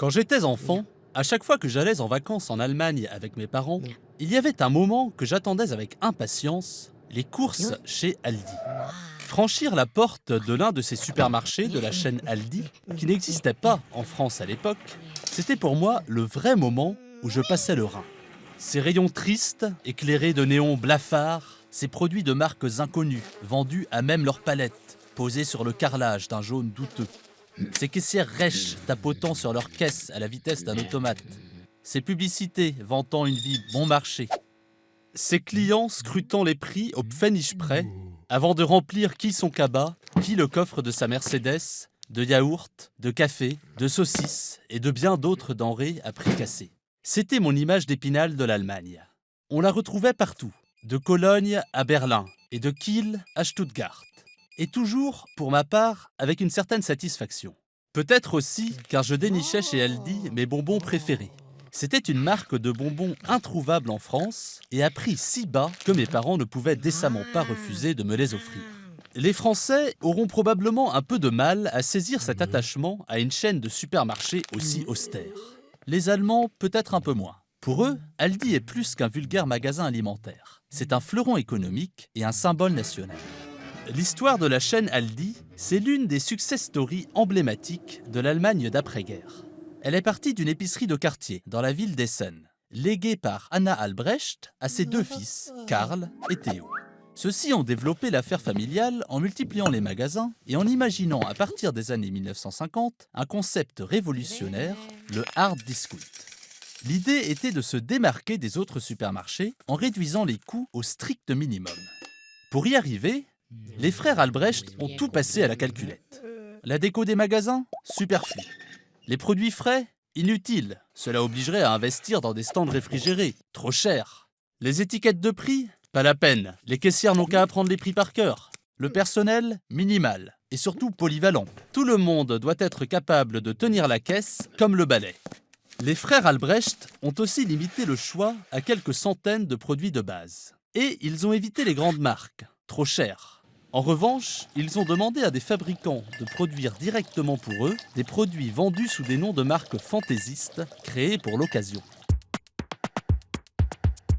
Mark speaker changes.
Speaker 1: Quand j'étais enfant, à chaque fois que j'allais en vacances en Allemagne avec mes parents, il y avait un moment que j'attendais avec impatience, les courses chez Aldi. Franchir la porte de l'un de ces supermarchés de la chaîne Aldi, qui n'existait pas en France à l'époque, c'était pour moi le vrai moment où je passais le Rhin. Ces rayons tristes, éclairés de néons blafards, ces produits de marques inconnues, vendus à même leur palette, posés sur le carrelage d'un jaune douteux. Ces caissières rêches tapotant sur leur caisse à la vitesse d'un automate. Ces publicités vantant une vie bon marché. Ces clients scrutant les prix au pfennig près avant de remplir qui son cabas, qui le coffre de sa Mercedes, de yaourt, de café, de saucisses et de bien d'autres denrées à prix cassé. C'était mon image d'Épinal de l'Allemagne. On la retrouvait partout, de Cologne à Berlin et de Kiel à Stuttgart. Et toujours, pour ma part, avec une certaine satisfaction. Peut-être aussi car je dénichais chez Aldi mes bonbons préférés. C'était une marque de bonbons introuvable en France et à prix si bas que mes parents ne pouvaient décemment pas refuser de me les offrir. Les Français auront probablement un peu de mal à saisir cet attachement à une chaîne de supermarchés aussi austère. Les Allemands, peut-être un peu moins. Pour eux, Aldi est plus qu'un vulgaire magasin alimentaire. C'est un fleuron économique et un symbole national. L'histoire de la chaîne Aldi, c'est l'une des success stories emblématiques de l'Allemagne d'après-guerre. Elle est partie d'une épicerie de quartier dans la ville d'Essen, léguée par Anna Albrecht à ses deux fils, Karl et Theo. Ceux-ci ont développé l'affaire familiale en multipliant les magasins et en imaginant à partir des années 1950 un concept révolutionnaire, le hard discount. L'idée était de se démarquer des autres supermarchés en réduisant les coûts au strict minimum. Pour y arriver, les frères Albrecht ont tout passé à la calculette. La déco des magasins, superflu. Les produits frais, inutiles. Cela obligerait à investir dans des stands réfrigérés, trop cher. Les étiquettes de prix, pas la peine. Les caissières n'ont qu'à apprendre les prix par cœur. Le personnel, minimal. Et surtout polyvalent. Tout le monde doit être capable de tenir la caisse comme le balai. Les frères Albrecht ont aussi limité le choix à quelques centaines de produits de base. Et ils ont évité les grandes marques, trop chères. En revanche, ils ont demandé à des fabricants de produire directement pour eux des produits vendus sous des noms de marques fantaisistes créés pour l'occasion.